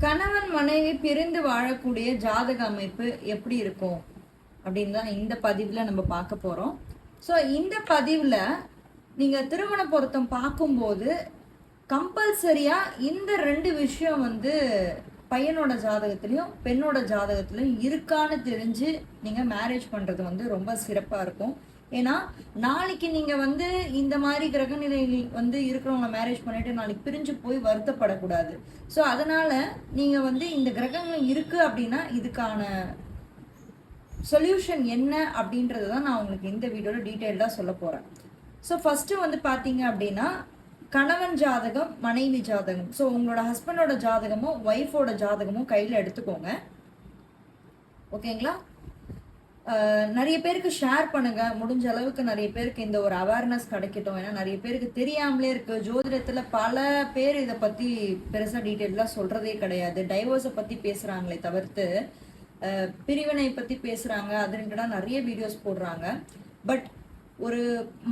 கணவன் மனைவி பிரிந்து வாழக்கூடிய ஜாதக அமைப்பு எப்படி இருக்கும் அப்படின்னு தான் இந்த பதிவில் நம்ம பார்க்க போகிறோம். ஸோ இந்த பதிவில் நீங்கள் திருமண பொருத்தம் பார்க்கும்போது கம்பல்சரியாக இந்த ரெண்டு விஷயம் பையனோட ஜாதகத்துலேயும் பெண்ணோட ஜாதகத்துலையும் இருக்கான்னு தெரிஞ்சு நீங்கள் மேரேஜ் பண்ணுறது ரொம்ப சிறப்பாக இருக்கும். ஏன்னா நாளைக்கு நீங்கள் இந்த மாதிரி கிரகநிலையில் இருக்கிறவங்கள மேரேஜ் பண்ணிட்டு நாளைக்கு பிரிஞ்சு போய் வருத்தப்படக்கூடாது. ஸோ அதனால் நீங்கள் இந்த கிரகங்கள் இருக்குது அப்படின்னா இதுக்கான சொல்யூஷன் என்ன அப்படின்றது தான் நான் உங்களுக்கு இந்த வீடியோவில் டீட்டெயில்டாக சொல்ல போகிறேன். ஸோ ஃபஸ்ட்டு பார்த்தீங்க அப்படின்னா கணவன் ஜாதகம், மனைவி ஜாதகம். ஸோ உங்களோட ஹஸ்பண்டோட ஜாதகமும் ஒய்ஃபோட ஜாதகமும் கையில் எடுத்துக்கோங்க. ஓகேங்களா? நிறைய பேருக்கு ஷேர் பண்ணுங்க, முடிஞ்ச அளவுக்கு நிறைய பேருக்கு இந்த ஒரு அவேர்னஸ் கிடைக்கட்டும். ஏன்னா நிறைய பேருக்கு தெரியாமலே இருக்கு. ஜோதிடத்துல பல பேர் இதை பத்தி பெருசா டீட்டெயிலாக சொல்றதே கிடையாது. டைவோர்ஸை பத்தி பேசுறாங்களே தவிர்த்து பிரிவினை பத்தி பேசுறாங்க, அது ரிலேட்டடா நிறைய வீடியோஸ் போடுறாங்க. பட் ஒரு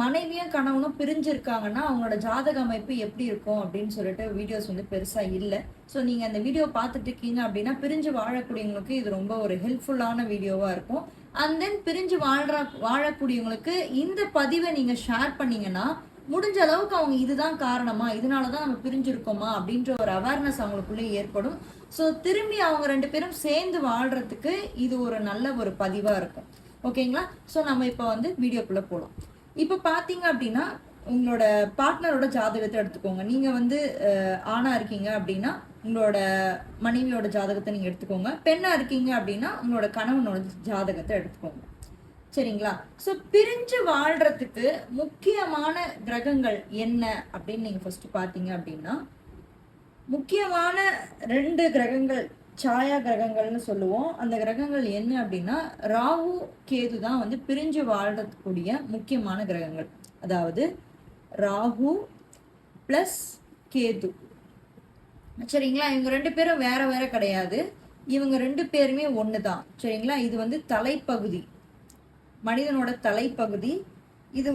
மனைவியும் கணவனும் பிரிஞ்சிருக்காங்கன்னா அவங்களோட ஜாதக அமைப்பு எப்படி இருக்கும் அப்படின்னு சொல்லிட்டு வீடியோஸ் பெருசா இல்லை. ஸோ நீங்க அந்த வீடியோ பார்த்துட்டு இருக்கீங்க அப்படின்னா பிரிஞ்சு வாழக்கூடியவங்களுக்கு இது ரொம்ப ஒரு ஹெல்ப்ஃபுல்லான வீடியோவா இருக்கும். அண்ட் தென் பிரிஞ்சு வாழக்கூடியவங்களுக்கு இந்த பதிவை நீங்க ஷேர் பண்ணீங்கன்னா முடிஞ்ச அளவுக்கு அவங்க இதுதான் காரணமா, இதனாலதான் நம்ம பிரிஞ்சிருக்கோமா அப்படின்ற ஒரு அவேர்னஸ் அவங்களுக்குள்ளே ஏற்படும். ஸோ திரும்பி அவங்க ரெண்டு பேரும் சேர்ந்து வாழ்றதுக்கு இது ஒரு நல்ல ஒரு பதிவா இருக்கும். ஓகேங்களா? ஸோ நம்ம இப்போ வீடியோக்குள்ளே போகலாம். இப்போ பார்த்தீங்க அப்படின்னா உங்களோட பார்ட்னரோட ஜாதகத்தை எடுத்துக்கோங்க. நீங்கள் ஆணாக இருக்கீங்க அப்படின்னா உங்களோட மனைவியோட ஜாதகத்தை நீங்கள் எடுத்துக்கோங்க. பெண்ணாக இருக்கீங்க அப்படின்னா உங்களோட கணவனோட ஜாதகத்தை எடுத்துக்கோங்க. சரிங்களா? ஸோ பிரிஞ்சு வாழ்கிறதுக்கு முக்கியமான கிரகங்கள் என்ன அப்படின்னு நீங்கள் ஃபஸ்ட்டு பார்த்தீங்க அப்படின்னா முக்கியமான ரெண்டு கிரகங்கள் சாயா கிரகங்கள்னு சொல்லுவோம். அந்த கிரகங்கள் என்ன அப்படின்னா ராகு கேது தான் பிரிஞ்சு வாழ்றதுக்கூடிய முக்கியமான கிரகங்கள். அதாவது ராகு பிளஸ் கேது. சரிங்களா? இவங்க ரெண்டு பேரும் வேற வேற கிடையாது. இவங்க ரெண்டு பேருமே ஒன்று தான். சரிங்களா? இது தலைப்பகுதி, மனிதனோட தலைப்பகுதி. இது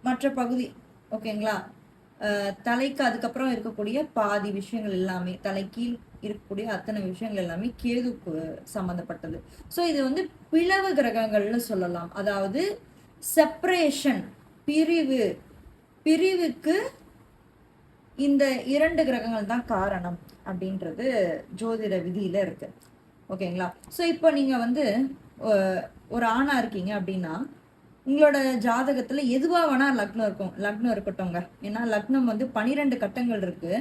மற்ற பகுதி. ஓகேங்களா? தலைக்கு அதுக்கப்புறம் இருக்கக்கூடிய பாதி விஷயங்கள் எல்லாமே, தலைக்கீழ் இருக்கக்கூடிய அத்தனை விஷயங்கள் எல்லாமே கேதுக்கு சம்பந்தப்பட்டது. ஸோ இது பிளவு கிரகங்கள்னு சொல்லலாம். அதாவது செப்பரேஷன், பிரிவுக்கு இந்த இரண்டு கிரகங்கள் தான் காரணம் அப்படின்றது ஜோதிட விதியில இருக்கு. ஓகேங்களா? ஸோ இப்போ நீங்க ஒரு ஆணா இருக்கீங்க அப்படின்னா உங்களோட ஜாதகத்துல எதுவா வேணா லக்னம் இருக்கட்டும்ங்க. ஏன்னா லக்னம் 12 கட்டங்கள் இருக்கு.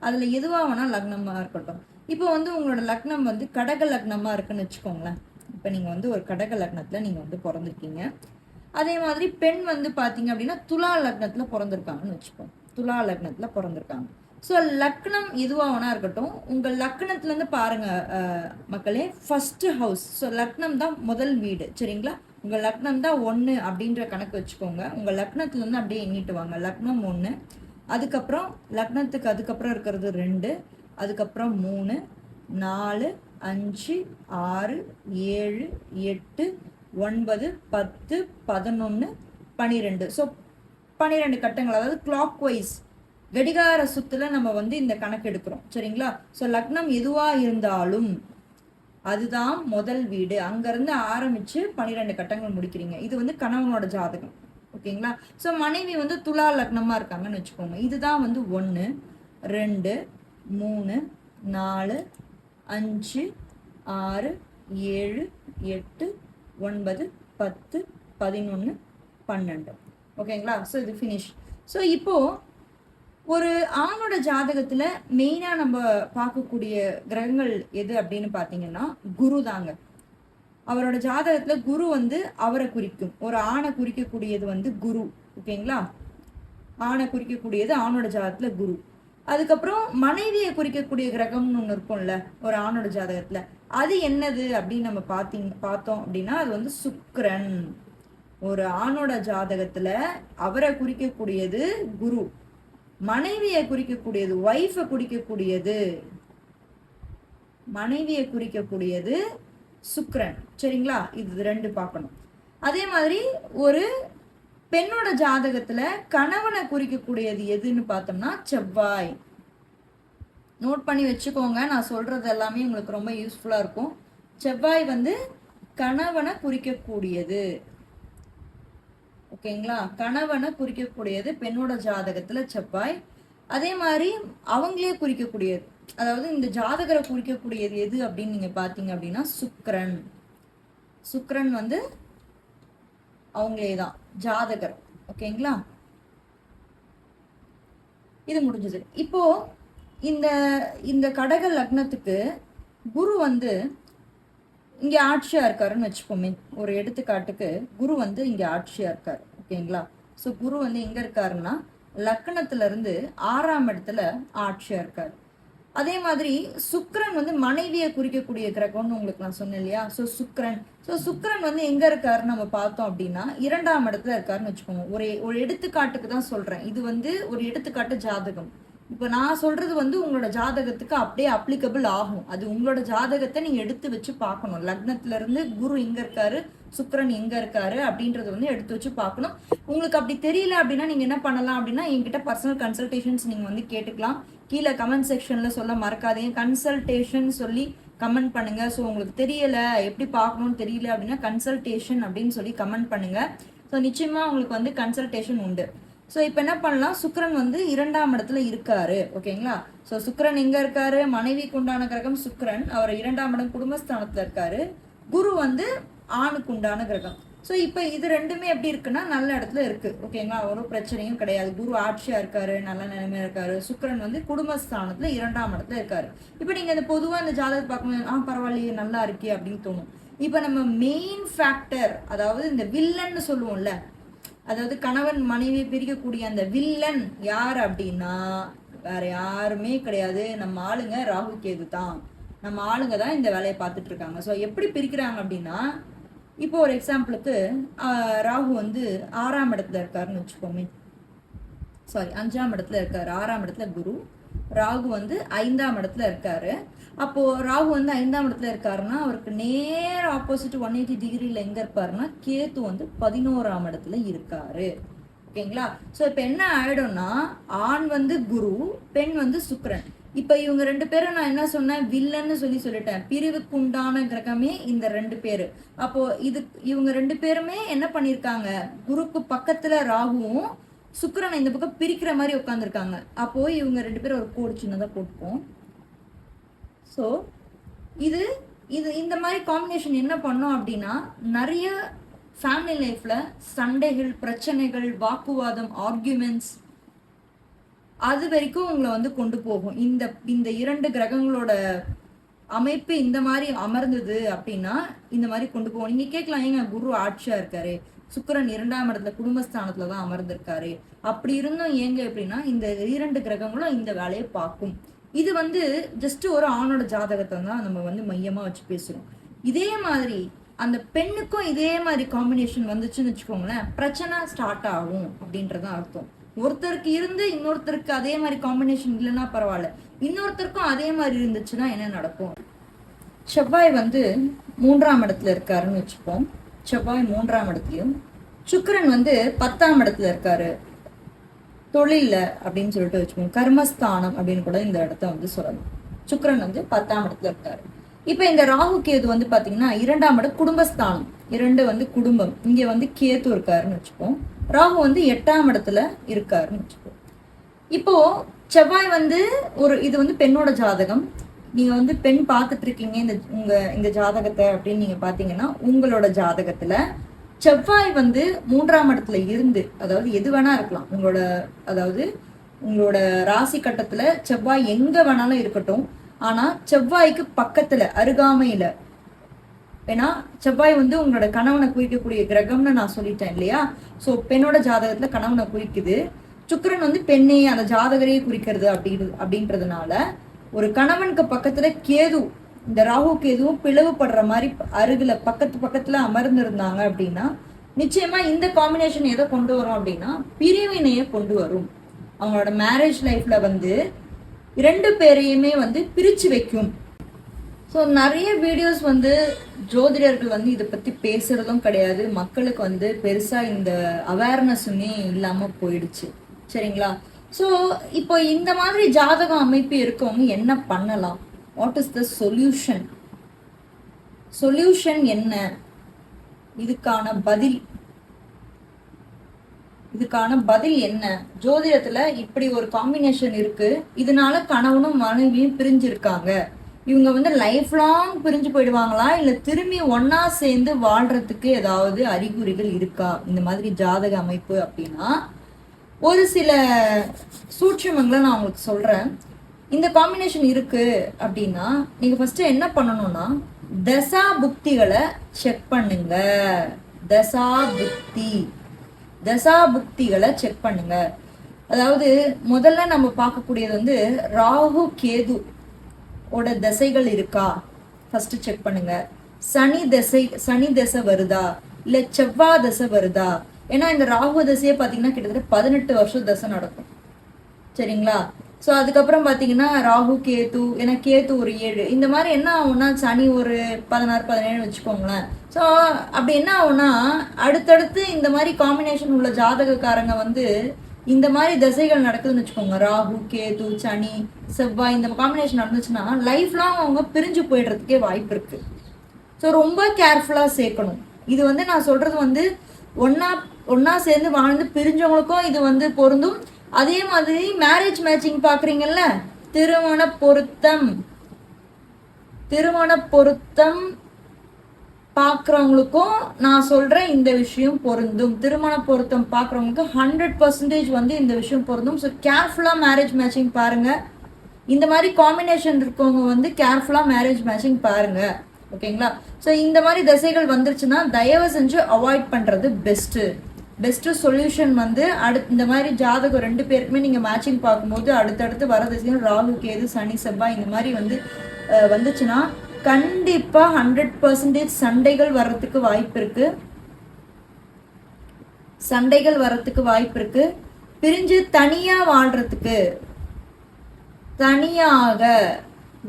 அதுல எதுவா வேணா லக்னமா இருக்கட்டும். இப்போ உங்களோட லக்னம் கடக லக்னமா இருக்குன்னு வச்சுக்கோங்களேன். இப்போ நீங்க ஒரு கடக லக்னத்துல நீங்க பிறந்திருக்கீங்க. அதே மாதிரி பெண் பாத்தீங்க அப்படின்னா துலா லக்னத்துல பிறந்திருக்காங்கன்னு வச்சுக்கோங்க. துலா லக்னத்துல பிறந்திருக்காங்க. ஸோ லக்னம் எதுவா வேணா இருக்கட்டும். உங்க லக்னத்துல இருந்து பாருங்க மக்களே, ஃபர்ஸ்ட் ஹவுஸ். ஸோ லக்னம் தான் முதல் வீடு. சரிங்களா? உங்க லக்னம் தான் 1 அப்படின்ற கணக்கு வச்சுக்கோங்க. உங்க லக்னத்துல இருந்து அப்படியே எண்ணிட்டு வாங்க. லக்னம் 1, அதுக்கப்புறம் லக்னத்துக்கு அதுக்கப்புறம் இருக்கிறது 2, அதுக்கப்புறம் 3, 4, 5, 6, 7, 8, 9, 10, 11, 12. ஸோ 12 கட்டங்கள். அதாவது கிளாக் வைஸ் கடிகார சுத்துல நம்ம இந்த கணக்கு எடுக்கிறோம். சரிங்களா? ஸோ லக்னம் எதுவா இருந்தாலும் அதுதான் முதல் வீடு. அங்கிருந்து ஆரம்பிச்சு 12 கட்டங்கள் முடிக்கிறீங்க. இது கணவனோட ஜாதகம். ஓகேங்களா? ஸோ மனைவி துலா லக்னமா இருக்காங்கன்னு வச்சுக்கோங்க. இதுதான் 1, 2, 3, 4, 5, 6, 7, 8, 9, 10, 11, 12. ஓகேங்களா? ஸோ இது ஃபினிஷ். ஸோ இப்போ ஒரு ஆணோட ஜாதகத்துல மெயினா நம்ம பார்க்கக்கூடிய கிரகங்கள் எது அப்படின்னு பாத்தீங்கன்னா குரு தாங்க. அவரோட ஜாதகத்துல குரு அவரை குறிக்கும். ஒரு ஆணை குறிக்கக்கூடியது குரு. ஓகேங்களா? ஆணை குறிக்கக்கூடியது ஆணோட ஜாதகத்துல குரு. அதுக்கப்புறம் மனைவியை குறிக்கக்கூடிய கிரகம்னு ஒண்ணு இருக்கும்ல ஒரு ஆணோட ஜாதகத்துல, அது என்னது அப்படின்னு நம்ம பார்த்தோம் அப்படின்னா அது சுக்கிரன். ஒரு ஆணோட ஜாதகத்துல அவரை குறிக்கக்கூடியது குரு. மனைவியை குறிக்கக்கூடியது, ஒய்ஃபை குறிக்கக்கூடியது சுக்கிரன். சரிங்களா? இது 2 பார்க்கணும். அதே மாதிரி ஒரு பெண்ணோட ஜாதகத்துல கணவனை குறிக்கக்கூடியது எதுன்னு பார்த்தோம்னா செவ்வாய். நோட் பண்ணி வச்சுக்கோங்க. நான் சொல்றது எல்லாமே உங்களுக்கு ரொம்ப யூஸ்ஃபுல்லா இருக்கும். செவ்வாய் வந்து கணவனை குறிக்கக்கூடியது. ஓகேங்களா? கணவனை குறிக்கக்கூடியது பெண்ணோட ஜாதகத்துல செவ்வாய். அதே மாதிரி அவங்களே குறிக்கக்கூடியது, அதாவது இந்த ஜாதகரை குறிக்கக்கூடியது எது அப்படின்னு நீங்க பாத்தீங்க அப்படின்னா சுக்கிரன். சுக்கிரன் வந்து அவங்களே தான் ஜாதகர். ஓகேங்களா? இது முடிஞ்சது. இப்போ இந்த இந்த கடக லக்னத்துக்கு குரு வந்து இங்க ஆட்சியா இருக்காருன்னு வச்சுப்போமே. ஒரு எடுத்துக்காட்டுக்கு குரு வந்து இங்க ஆட்சியா இருக்காரு. ஓகேங்களா? ஸோ குரு வந்து எங்க இருக்காருன்னா லக்னத்துல இருந்து 6ஆம் இடத்துல ஆட்சியா இருக்காரு. அதே மாதிரி சுக்கிரன் வந்து மனைவியை குறிக்கக்கூடிய கிரகம்னு உங்களுக்கு நான் சொன்னேன் இல்லையா? ஸோ சுக்கிரன் வந்து எங்க இருக்காருன்னு நம்ம பார்த்தோம் அப்படின்னா 2ஆம் இடத்துல இருக்காருன்னு வச்சுக்கோங்க. ஒரு எடுத்துக்காட்டுக்கு தான் சொல்றேன். இது வந்து ஒரு எடுத்துக்காட்டு ஜாதகம். இப்போ நான் சொல்றது வந்து உங்களோட ஜாதகத்துக்கு அப்படியே அப்ளிகபிள் ஆகும். அது உங்களோட ஜாதகத்தை நீங்க எடுத்து வச்சு பார்க்கணும். லக்னத்துல இருந்து குரு எங்க இருக்காரு, சுக்கிரன் எங்க இருக்காரு அப்படின்றத வந்து எடுத்து வச்சு பார்க்கணும். உங்களுக்கு அப்படி தெரியல அப்படின்னா நீங்க என்ன பண்ணலாம் அப்படின்னா என்கிட்ட பர்சனல் கன்சல்டேஷன்ஸ் நீங்க வந்து கேட்டுக்கலாம். கீழே கமெண்ட் செக்ஷன்ல சொல்ல மறக்காதீங்க. கன்சல்டேஷன் சொல்லி கமெண்ட் பண்ணுங்க. ஸோ உங்களுக்கு தெரியல, எப்படி பார்க்கணும்னு தெரியல அப்படின்னா கன்சல்டேஷன் அப்படின்னு சொல்லி கமெண்ட் பண்ணுங்க. ஸோ நிச்சயமா உங்களுக்கு வந்து கன்சல்டேஷன் உண்டு. ஸோ இப்போ என்ன பண்ணலாம், சுக்கிரன் வந்து 2ஆம் இடத்துல இருக்காரு. ஓகேங்களா? ஸோ சுக்கிரன் எங்க இருக்காரு, மனைவிக்கு உண்டான கிரகம் சுக்கிரன், அவர் 2ஆம் இடம் குடும்பஸ்தானத்துல இருக்காரு. குரு வந்து ஆணுக்கு உண்டான கிரகம். ஸோ இப்போ இது ரெண்டுமே எப்படி இருக்குன்னா நல்ல இடத்துல இருக்கு. ஓகேங்களா? ஒரு பிரச்சனையும் கிடையாது. குரு ஆட்சியா இருக்காரு, நல்ல நிலைமையா இருக்காரு. சுக்கிரன் வந்து குடும்பஸ்தானத்துல 2ஆம் இடத்துல இருக்காரு. இப்போ நீங்க இந்த பொதுவா இந்த ஜாதகத்தை பார்க்கும்போது பரவாயில்லையே நல்லா இருக்கே அப்படின்னு தோணும். இப்போ நம்ம மெயின் ஃபேக்டர், அதாவது இந்த வில்லன்னு சொல்லுவோம்ல, அதாவது கணவன் மனைவி பிரிக்கக்கூடிய அந்த வில்லன் யார் அப்படின்னா வேற யாருமே கிடையாது, நம்ம ஆளுங்க ராகு கேது தான். நம்ம ஆளுங்க தான் இந்த வேலையை பார்த்துட்டு இருக்காங்க. ஸோ எப்படி பிரிக்கிறாங்க அப்படின்னா, இப்போ ஒரு எக்ஸாம்பிளுக்கு ராகு வந்து 6ஆம் இடத்துல இருக்காருன்னு வச்சுக்கோமே. சாரி, 5ஆம் இடத்துல இருக்காரு. 6ஆம் இடத்துல குரு, ராகு வந்து 5ஆம் இடத்துல இருக்காரு. அப்போ ராகு வந்து 5ஆம் இடத்துல இருக்காருன்னா அவருக்கு நேர் ஆப்போசிட் 180 டிகிரில எங்க இருப்பாருன்னா கேத்து வந்து 11ஆம் இடத்துல இருக்காரு. ஓகேங்களா? ஸோ இப்போ என்ன ஆயிடும்னா ஆண் வந்து குரு, பெண் வந்து சுக்கிரன். இப்ப இவங்க ரெண்டு பேரும் நான் என்ன சொன்னேன், வில்லன்னு சொல்லிட்டேன். பிரிவுக்கு உண்டான கிரகமே இந்த ரெண்டு பேரு. அப்போ இவங்க ரெண்டு பேருமே என்ன பண்ணிருக்காங்க, குருக்கு பக்கத்துல ராகுவும் சுக்கிரனை இந்த பக்கம் பிரிக்கிற மாதிரி உட்காந்துருக்காங்க. அப்போ இவங்க ரெண்டு பேரும் ஒரு கோடு சின்னதா போட்டுப்போம். ஸோ இது இந்த மாதிரி காம்பினேஷன் என்ன பண்ணோம் அப்படின்னா நிறைய ஃபேமிலி லைஃப்ல சண்டைகள், பிரச்சனைகள், வாக்குவாதம், ஆர்கியூமெண்ட்ஸ் அது வரைக்கும் உங்களை வந்து கொண்டு போகும். இந்த இரண்டு கிரகங்களோட அமைப்பு இந்த மாதிரி அமர்ந்தது அப்படின்னா இந்த மாதிரி கொண்டு போகும். நீங்க கேட்கலாம், ஏங்க குரு ஆட்சியா இருக்காரு, சுக்கிரன் 2ஆம் இடத்துல குடும்பஸ்தானத்துலதான் அமர்ந்திருக்காரு, அப்படி இருந்தும் ஏங்க எப்படின்னா இந்த இரண்டு கிரகங்களும் இந்த வேலையை பார்க்கும். இது வந்து ஜஸ்ட் ஒரு ஆணோட ஜாதகத்தை தான் நம்ம வந்து மையமா வச்சு பேசுறோம். இதே மாதிரி அந்த பெண்ணுக்கும் இதே மாதிரி காம்பினேஷன் வந்துச்சுன்னு வச்சுக்கோங்களேன், பிரச்சனை ஸ்டார்ட் ஆகும் அப்படின்றதான் அர்த்தம். ஒருத்தருக்கு இருந்து இன்னொருத்தருக்கு அதே மாதிரி காம்பினேஷன் இல்லைன்னா பரவாயில்ல, இன்னொருத்தருக்கும் அதே மாதிரி இருந்துச்சுன்னா என்ன நடக்கும். செவ்வாய் வந்து 3ஆம் இடத்துல இருக்காருன்னு வச்சுப்போம். செவ்வாய் 3ஆம் இடத்துலயும், சுக்கிரன் வந்து 10ஆம் இடத்துல இருக்காரு தொழில்ல அப்படின்னு சொல்லிட்டு வச்சுப்போம். கர்மஸ்தானம் அப்படின்னு கூட இந்த இடத்த வந்து சொல்லணும். சுக்கிரன் வந்து 10ஆம் இடத்துல இருக்காரு. இப்ப இந்த ராகு கேது வந்து பாத்தீங்கன்னா 2ஆம் இடம் குடும்பஸ்தானம், 2 வந்து குடும்பம், இங்க வந்து கேது இருக்காருன்னு வச்சுப்போம். ராகு வந்து 8ஆம் இடத்துல இருக்காருன்னு வச்சுப்போம். இப்போ செவ்வாய் வந்து இது வந்து பெண்ணோட ஜாதகம். நீங்க வந்து பெண் பார்த்துட்டு இருக்கீங்க இந்த ஜாதகத்தை அப்படின்னு நீங்க பாத்தீங்கன்னா, உங்களோட ஜாதகத்துல செவ்வாய் வந்து 3ஆம் இடத்துல இருந்து, அதாவது எது வேணா இருக்கலாம், உங்களோட ராசி கட்டத்துல செவ்வாய் எங்க வேணாலும் இருக்கட்டும், ஆனா செவ்வாய்க்கு பக்கத்துல அருகாமையில, ஏன்னா செவ்வாய் வந்து உங்களோட கணவனை குறிக்கக்கூடிய கிரகம்னு நான் சொல்லிட்டேன் இல்லையா. சோ பெண்ணோட ஜாதகத்துல கணவனை குறிக்குது, சுக்கிரன் வந்து பெண்ணையே அந்த ஜாதகரையே குறிக்கிறது அப்படின்றதுனால ஒரு கணவனுக்கு பக்கத்துல கேது, இந்த ராகு கேதுவும் பிளவுபடுற மாதிரி அருகில பக்கத்துல அமர்ந்திருந்தாங்க அப்படின்னா நிச்சயமா இந்த காம்பினேஷன் எதை கொண்டு வரும் அப்படின்னா பிரிவினையை கொண்டு வரும். அவங்களோட மேரேஜ் லைஃப்ல வந்து 2 பேரையுமே வந்து பிரிச்சு வைக்கும். ஸோ நிறைய வீடியோஸ் வந்து ஜோதிடர்கள் வந்து இதை பத்தி பேசுறதும் கிடையாது. மக்களுக்கு வந்து பெருசா இந்த அவேர்னஸுமே இல்லாம போயிடுச்சு. சரிங்களா? ஸோ இப்போ இந்த மாதிரி ஜாதக அமைப்பு இருக்கவங்க என்ன பண்ணலாம்? What is the solution? Solution என்ன? இதுக்கான பதில் என்ன? ஜோதிடத்துல இப்படி ஒரு காம்பினேஷன் இருக்கு, இதனால கணவனும் மனைவியும் பிரிஞ்சிருக்காங்க, இவங்க வந்து லைஃப் லாங் பிரிஞ்சு போயிடுவாங்களா, இல்ல திரும்பி ஒன்னா சேர்ந்து வாழ்றதுக்கு ஏதாவது அறிகுறிகள் இருக்கா இந்த மாதிரி ஜாதக அமைப்பு அப்படின்னா ஒரு சில சூட்சமங்களை நான் உங்களுக்கு சொல்றேன். இந்த காம்பினேஷன் இருக்கு அப்படின்னா நீங்க ஃபர்ஸ்ட் என்ன பண்ணணும்னா தசா புக்திகளை செக் பண்ணுங்க. தசா புக்திகளை செக் பண்ணுங்க. அதாவது முதல்ல நம்ம பார்க்கக்கூடியது வந்து ராகு கேது ஓட தசைகள் இருக்கா ஃபர்ஸ்ட் செக் பண்ணுங்க. சனி தசை வருதா, இல்ல செவ்வாய் தசை வருதா? ஏன்னா இந்த ராகு தசையை பார்த்தீங்கன்னா கிட்டத்தட்ட 18 வருஷம் தசை நடக்கும், சரிங்களா? ஸோ அதுக்கப்புறம் பார்த்தீங்கன்னா ராகு கேது, ஏன்னா கேது ஒரு 7, இந்த மாதிரி என்ன ஆகும்னா சனி ஒரு 16 17 வச்சுக்கோங்களேன். ஸோ அப்படி என்ன ஆகும்னா அடுத்தடுத்து இந்த மாதிரி காம்பினேஷன் உள்ள ஜாதகக்காரங்க வந்து இந்த மாதிரி தசைகள் நடக்குதுன்னு வச்சுக்கோங்க, ராகு கேது சனி செவ்வாய் இந்த காம்பினேஷன் நடந்துச்சுன்னா லைஃப் லாங் அவங்க பிரிஞ்சு போயிடுறதுக்கே வாய்ப்பு இருக்கு. ஸோ ரொம்ப கேர்ஃபுல்லாக சேர்க்கணும். இது வந்து நான் சொல்றது வந்து ஒன்னா சேர்ந்து வாழ்ந்து பிரிஞ்சவங்களுக்கும் இது வந்து பொருந்தும். அதே மாதிரி மேரேஜ் மேட்சிங் பாக்குறீங்கல்ல, திருமண பொருத்தம் பாக்குறவங்களுக்கும் நான் சொல்றேன் இந்த விஷயம் பொருந்தும். திருமண பொருத்தம் பாக்குறவங்களுக்கு 100% வந்து இந்த விஷயம் பொருந்தும். ஸோ கேர்ஃபுல்லா மேரேஜ் மேட்சிங் பாருங்க. இந்த மாதிரி காம்பினேஷன் இருக்கவங்க வந்து கேர்ஃபுல்லா மேரேஜ் மேட்சிங் பாருங்க, ஓகேங்களா? ஸோ இந்த மாதிரி தசைகள் வந்துருச்சுன்னா தயவு செஞ்சு அவாய்ட் பண்றது பெஸ்ட் சொல்யூஷன் வந்து இந்த மாதிரி ஜாதகம் 2 பேருக்குமே நீங்க மேட்சிங் பார்க்கும்போது அடுத்தடுத்து வர திசையும் ராகு கேது சனி செவ்வாய் இந்த மாதிரி வந்து வந்துச்சுன்னா கண்டிப்பா 100% சண்டைகள் வர்றதுக்கு வாய்ப்பு இருக்கு. பிரிஞ்சு தனியாக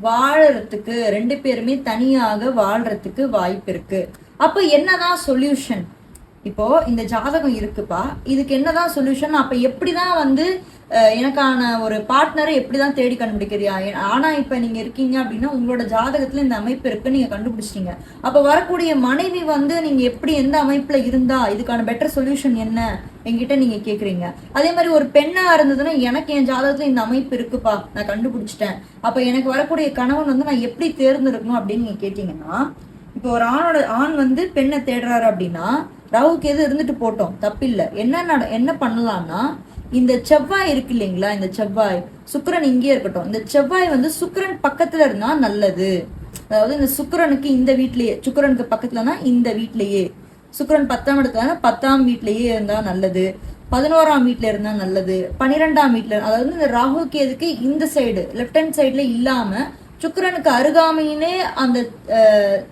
வாழறதுக்கு 2 பேருமே தனியாக வாழ்றதுக்கு வாய்ப்பு இருக்கு. அப்ப என்னதான் சொல்யூஷன்? இப்போ இந்த ஜாதகம் இருக்குப்பா, இதுக்கு என்னதான் சொல்யூஷன்? அப்ப எப்படிதான் வந்து எனக்கான ஒரு பார்ட்னரை எப்படிதான் தேடி கண்டுபிடிக்கிறியா? ஆனா இப்ப நீங்க இருக்கீங்க அப்படின்னா உங்களோட ஜாதகத்துல இந்த அமைப்பு இருக்கு, நீங்க கண்டுபிடிச்சிட்டீங்க. அப்ப வரக்கூடிய மனைவி வந்து நீங்க எப்படி எந்த அமைப்புல இருந்தா இதுக்கான பெட்டர் சொல்யூஷன் என்ன என்கிட்ட நீங்க கேக்குறீங்க. அதே மாதிரி ஒரு பெண்ணா இருந்ததுன்னா எனக்கு என் ஜாதகத்துல இந்த அமைப்பு இருக்குப்பா, நான் கண்டுபிடிச்சிட்டேன், அப்ப எனக்கு வரக்கூடிய கணவன் வந்து நான் எப்படி தேர்ந்தெடுக்கணும் அப்படின்னு நீங்க கேட்டீங்கன்னா, இப்போ ஒரு ஆண் வந்து பெண்ணை தேடுறாரு அப்படின்னா ராகுக்கு எது இருந்துட்டு போட்டோம், தப்பில்லை. என்ன பண்ணலாம்னா இந்த செவ்வாய் இருக்கு இல்லைங்களா, இந்த செவ்வாய் சுக்கிரன் இங்கே இருக்கட்டும், இந்த செவ்வாய் வந்து சுக்கிரன் பக்கத்துல இருந்தா நல்லது. அதாவது இந்த சுக்கிரனுக்கு இந்த வீட்லயே, சுக்கிரனுக்கு பக்கத்துலனா இந்த வீட்லயே, சுக்கிரன் 10ஆம் இடத்துல 10ஆம் வீட்லயே இருந்தா நல்லது, 11ஆம் வீட்டுல இருந்தா நல்லது, 12ஆம் வீட்டுல, அதாவது இந்த ராகு கேதுக்கு இந்த சைடு லெப்ட் ஹேண்ட் சைட்ல இல்லாம சுக்கிரனுக்கு அருகாமையிலே அந்த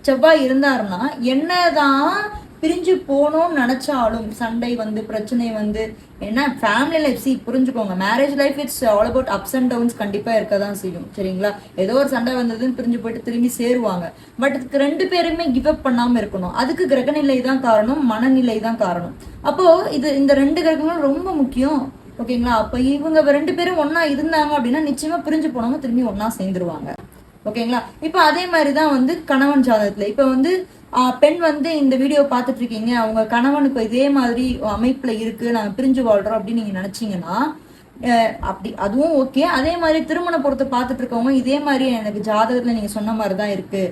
செவ்வாய் இருந்தாருன்னா என்னதான் பிரிஞ்சு போகணும்னு நினைச்சாலும் சண்டை வந்து பிரச்சனை வந்து, ஏன்னா ஃபேமிலி லைஃப் புரிஞ்சுக்கோங்க, marriage life it's all about ups and downs கண்டிப்பா இருக்கதான் செய்யும், சரிங்களா? ஏதோ ஒரு சண்டை வந்ததுன்னு பிரிஞ்சு போயிட்டு திரும்பி சேருவாங்க. பட் இதுக்கு 2 பேருமே கிவ் அப் பண்ணாம இருக்கணும். அதுக்கு கிரகநிலை தான் காரணம், மனநிலை தான் காரணம். அப்போ இந்த 2 கிரகங்களும் ரொம்ப முக்கியம், ஓகேங்களா? அப்ப இவங்க 2 பேரும் ஒன்னா இருந்தாங்க அப்படின்னா நிச்சயமா பிரிஞ்சு போனவங்க திரும்பி ஒன்னா சேர்ந்துருவாங்க, ஓகேங்களா? இப்ப அதே மாதிரிதான் வந்து கணவன் ஜாதகத்துல இப்ப வந்து பெண் வந்து இந்த வீடியோ பார்த்துட்டு இருக்கீங்க, அவங்க கணவனுக்கு இதே மாதிரி அமைப்புல இருக்கு, நாங்க பிரிஞ்சு வாழ்றோம் அப்படின்னு நீங்க நினைச்சீங்கன்னா அப்படி அதுவும் ஓகே. அதே மாதிரி திருமண பொறுத்த பார்த்துட்டு இருக்கவங்க இதே மாதிரி எனக்கு ஜாதகத்துல நீங்க சொன்ன மாதிரிதான் இருக்கு,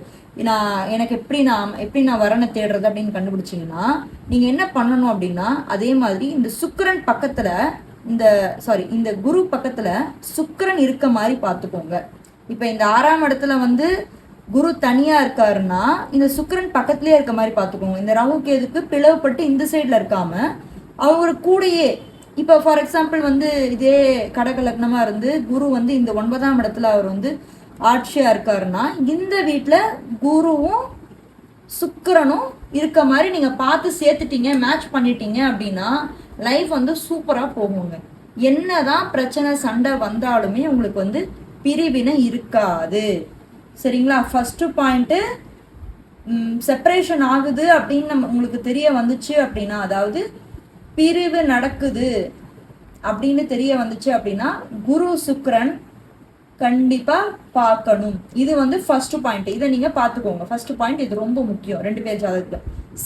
எனக்கு எப்படி நான் வரனை தேடுறது அப்படின்னு கண்டுபிடிச்சீங்கன்னா நீங்க என்ன பண்ணணும் அப்படின்னா, அதே மாதிரி இந்த சுக்கிரன் பக்கத்துல இந்த குரு பக்கத்துல சுக்கிரன் இருக்க மாதிரி பார்த்துக்கோங்க. இப்ப இந்த 6ஆம் இடத்துல வந்து குரு தனியா இருக்காருன்னா இந்த சுக்கிரன் பக்கத்துலயே இருக்க மாதிரி பாத்துக்கோங்க. இந்த ராகு கேதுக்கு பிளவுபட்டு இந்த சைட்ல இருக்காம அவர் கூடயே, இப்ப ஃபார் எக்ஸாம்பிள் வந்து இதே கடக லக்னமா இருந்து குரு வந்து இந்த 9ஆம் இடத்துல அவர் வந்து ஆட்சியா இருக்காருன்னா இந்த வீட்டுல குருவும் சுக்கிரனும் இருக்க மாதிரி நீங்க பார்த்து சேர்த்துட்டீங்க, மேட்ச் பண்ணிட்டீங்க அப்படின்னா லைஃப் வந்து சூப்பரா போகுங்க. என்னதான் பிரச்சனை சண்டை வந்தாலுமே உங்களுக்கு வந்து பிரிவினை இருக்காது, சரிங்களா? ஃபர்ஸ்ட் பாயிண்ட், செப்பரேஷன் ஆகுது அப்படின்னு உங்களுக்கு தெரிய வந்துச்சு அப்படின்னா, அதாவது பிரிவு நடக்குது, அப்படின்னு தெரிய வந்துச்சு அப்படின்னா குரு சுக்கிரன் கண்டிப்பா பார்க்கணும். இது வந்து ஃபர்ஸ்ட் பாயிண்ட். இதை நீங்க பாத்துக்கோங்க. ஃபர்ஸ்ட் பாயிண்ட் இது ரொம்ப முக்கியம் 2 பேர் ஜாதகத்துல.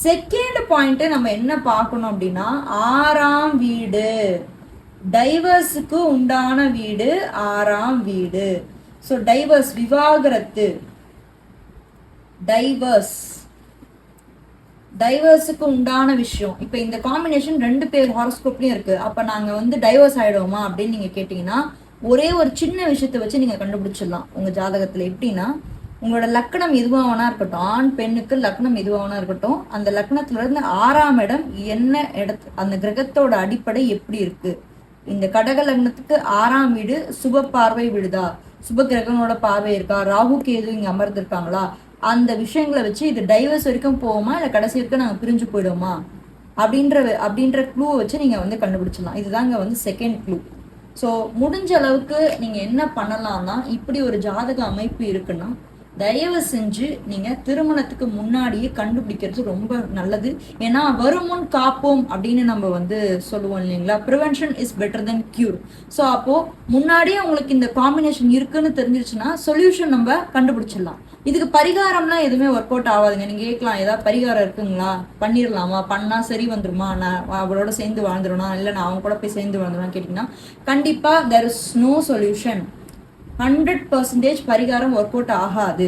செகண்ட் பாயிண்ட் நம்ம என்ன பார்க்கணும் அப்படின்னா 6ஆம் வீடு, டைவர்ஸுக்கு உண்டான வீடு 6ஆம் வீடு. ஸோ டைவர்ஸ், விவாகரத்து, டைவர்ஸுக்கு உண்டான விஷயம். இப்போ இந்த காம்பினேஷன் 2 பேர் ஹாரோஸ்கோப்லயும் இருக்கு. அப்ப நாங்க வந்து டைவர்ஸ் ஆயிடுவோமா அப்படின்னு நீங்க கேட்டீங்கன்னா ஒரே ஒரு சின்ன விஷயத்தை வச்சு நீங்க கண்டுபிடிச்சிடலாம் உங்க ஜாதகத்துல. எப்படின்னா உங்களோட லக்னம் எதுவாகனா இருக்கட்டும், ஆண் பெண்ணுக்கு லக்னம் எதுவாகனா இருக்கட்டும், அந்த லக்னத்துல இருந்து 6ஆம் இடம் என்ன இடத்து, அந்த கிரகத்தோட அடிப்படை எப்படி இருக்கு. இந்த கடக லக்னத்துக்கு 6ஆம் வீடு சுப பார்வை விடுதா, சுப கிரகங்களோட பார்வை இருக்கா, ராகு கேது இங்க அமர்ந்திருக்காங்களா, அந்த விஷயங்களை வச்சு இது டைவர்ஸ் வரைக்கும் போவோமா இல்லை கடைசி வரைக்கும் நாங்கள் பிரிஞ்சு போயிடுவோமா அப்படின்ற க்ளூவை வச்சு நீங்கள் வந்து கண்டுபிடிச்சிடலாம். இதுதாங்க வந்து செகண்ட் க்ளூ. ஸோ முடிஞ்ச அளவுக்கு நீங்கள் என்ன பண்ணலாம்னா, இப்படி ஒரு ஜாதக அமைப்பு இருக்குன்னா தயவு செஞ்சு நீங்கள் திருமணத்துக்கு முன்னாடியே கண்டுபிடிக்கிறது ரொம்ப நல்லது. ஏன்னா வருமுன் காப்போம் அப்படின்னு நம்ம வந்து சொல்லுவோம் இல்லைங்களா, prevention is better then cure. So அப்போது முன்னாடியே உங்களுக்கு இந்த காம்பினேஷன் இருக்குன்னு தெரிஞ்சிருச்சுன்னா சொல்யூஷன் நம்ம கண்டுபிடிச்சிடலாம். இதுக்கு பரிகாரம்லாம் எதுவுமே ஒர்க் அவுட் ஆகாதுங்க. நீங்கள் கேட்கலாம் ஏதாவது பரிகாரம் இருக்குங்களா, பண்ணிடலாமா, பண்ணால் சரி வந்துருமா, நான் அவளோட சேர்ந்து வாழ்ந்துருனா, இல்லை நான் அவங்க கூட போய் சேர்ந்து வாழ்ந்துருவான்னு கேட்டிங்கன்னா கண்டிப்பாக there is no solution. 100% பரிகாரம் ஒர்க் அவுட் ஆகாது.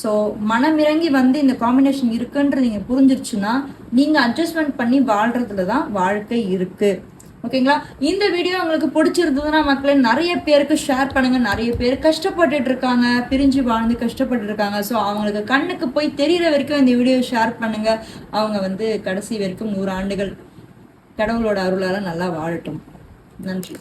ஸோ மனமிறங்கி வந்து இந்த காம்பினேஷன் இருக்குன்றது நீங்கள் புரிஞ்சிருச்சுன்னா நீங்கள் அட்ஜஸ்ட்மெண்ட் பண்ணி வாழ்றதுல தான் வாழ்க்கை இருக்கு. ஓகேங்களா? இந்த வீடியோ உங்களுக்கு பிடிச்சிருந்ததுன்னா மக்களே நிறைய பேருக்கு ஷேர் பண்ணுங்க. நிறைய பேர் கஷ்டப்பட்டுட்டு இருக்காங்க, பிரிஞ்சு வாழ்ந்து கஷ்டப்பட்டு இருக்காங்க. ஸோ அவங்களுக்கு கண்ணுக்கு போய் தெரிகிற வரைக்கும் இந்த வீடியோ ஷேர் பண்ணுங்க. அவங்க வந்து கடைசி வரைக்கும் 100 ஆண்டுகள் கடவுளோட அருளால நல்லா வாழட்டும். நன்றி.